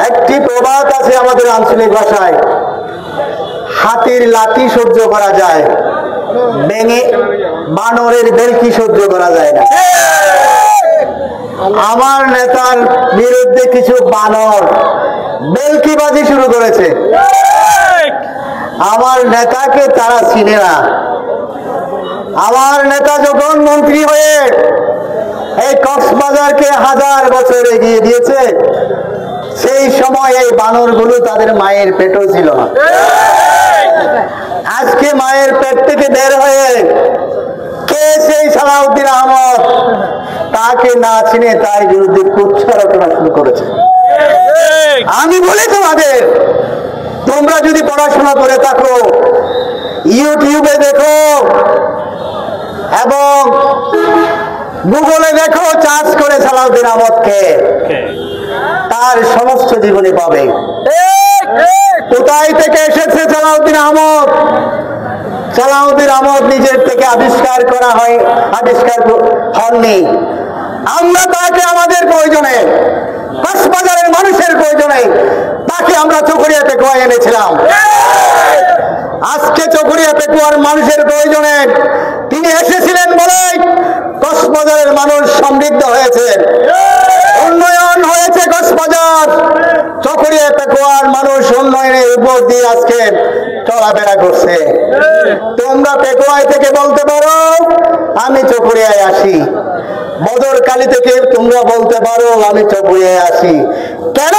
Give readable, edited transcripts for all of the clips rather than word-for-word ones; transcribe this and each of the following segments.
একটি প্রবাদ আছে আমাদের আঞ্চলিক ভাষায়, হাতির লাঠি সহ্য করা যায়, বানরের বেলকি সহ্য করা যায় না। আমার নেতার বিরুদ্ধে কিছু বানর বেলকিবাজি শুরু করেছে। আমার নেতাকে তারা চিনে না। আমার নেতা যখন মন্ত্রী হয়ে এই কক্সবাজারকে 1000 বছর এগিয়ে দিয়েছে, সেই সময় এই বানরগুলো তাদের মায়ের পেটও ছিল না। আজকে মায়ের পেট থেকে বের হয়ে কে সেই সালাউদ্দিন আহমদ, তাকে না চিনে তার বিরুদ্ধে কুৎসা রচনা শুরু করেছে। আমি বলি তোমাদের, তোমরা যদি পড়াশোনা করে থাকো, ইউটিউবে দেখো এবং গুগলে দেখো, চার্জ করে সালাউদ্দিন আহমদকে, তার সমস্ত জীবনী পাবে। কোথায় থেকে এসেছে সালাউদ্দিন আহমদ? সালাউদ্দিন আহমদ নিজের থেকে আবিষ্কার হননি। আমরা তাকে আমাদের প্রয়োজনে, কক্সবাজারের মানুষের প্রয়োজনে তাকে আমরা চকরিয়া পেকুয়া এনেছিলাম। আজকে চকরিয়া পেকুয়ার মানুষের প্রয়োজনে তিনি এসেছিলেন বলে কক্সবাজারের মানুষ সমৃদ্ধ হয়েছে, উন্নয়ন হয়েছে। কক্সবাজার চকরিয়া পেকুয়ার মানুষ উন্নয়নের উপর দিয়ে আজকে চলাফেরা করছে। তোমরা পেকুয়ায় থেকে বলতে পারো আমি চকরিয়ায় আসি, বদরকালী থেকে তোমরা বলতে পারো আমি চকরিয়ায় আসি। কেন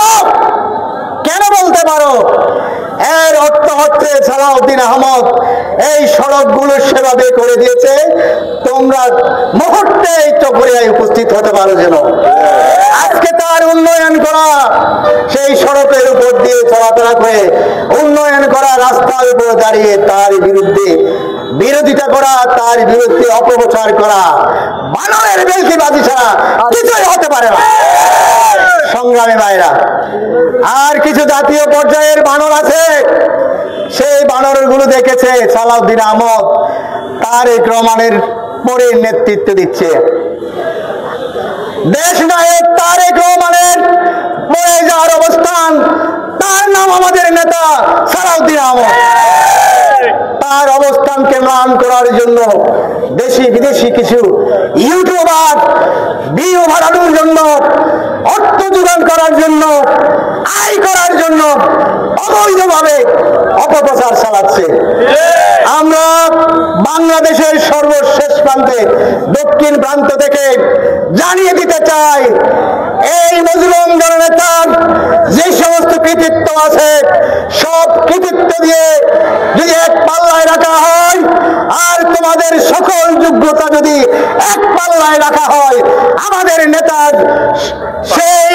কেন বলতে পারো? এর অর্থ হচ্ছে সালাউদ্দিন আহমদ এই সড়কগুলো সেভাবে করে দিয়েছে, তোমরা মুহূর্তে চকরিয়ায় উপস্থিত হতে পারো। যেন আজকে তার উন্নয়ন করা, সেই সড়কের উপর দিয়ে চলাফেরা করে উন্নয়ন করা, রাস্তার উপর দাঁড়িয়ে তার বিরুদ্ধে বিরোধিতা করা, তার বিরুদ্ধে অপপ্রচার করা, বানরের বেলকিবাজি ছাড়া কিছুই হতে পারে না। সংগ্রামী ভাইরা, আর কিছু জাতীয় পর্যায়ের বানর আছে, সেই বানরগুলো দেখেছে সালাউদ্দিন আহমদ তারেক রহমানের পরে নেতৃত্ব দিচ্ছে। দেশ নায়ক তারেক রহমানের পরে যার অবস্থান, তার নাম আমাদের নেতা সালাউদ্দিন আহমদ। তার অবস্থানকে ম্লান করার জন্য দেশি বিদেশি কিছু ইউটিউবার ভিউ বাড়ানোর জন্য, অর্থ যোগান করার জন্য, আয় করার জন্য অবৈধভাবে অপপ্রচার চালাচ্ছে। আমরা বাংলাদেশের সর্বশেষ প্রান্তে, দক্ষিণ প্রান্ত থেকে জানিয়ে দিতে চাই, এই মজলুম জননেতার যে সমস্ত কৃতিত্ব আছে, সব কৃতিত্ব দিয়ে যদি এক পাল্লায় রাখা হয়, আর তোমাদের সকল যোগ্যতা যদি এক পাল্লায় রাখা হয়, আমাদের নেতার সেই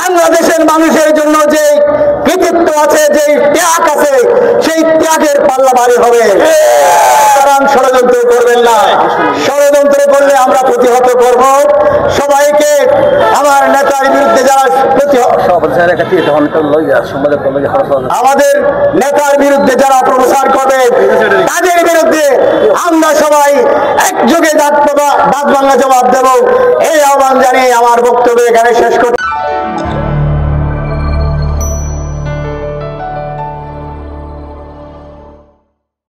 বাংলাদেশের মানুষের জন্য যে কৃতিত্ব আছে, যে ত্যাগ আছে, সেই ত্যাগের পাল্লা ভারী হবে। কারণ ষড়যন্ত্র করবেন না, ষড়যন্ত্র করলে আমরা প্রতিহত করব। সবাইকে আমার নেতার বিরুদ্ধে যারা আমাদের নেতার বিরুদ্ধে যারা প্রচার করবে, তাদের বিরুদ্ধে আমরা সবাই একযোগে দাঁত ভাঙা জবাব দেব। এই আহ্বান জানিয়ে আমার বক্তব্য এখানে শেষ করছি।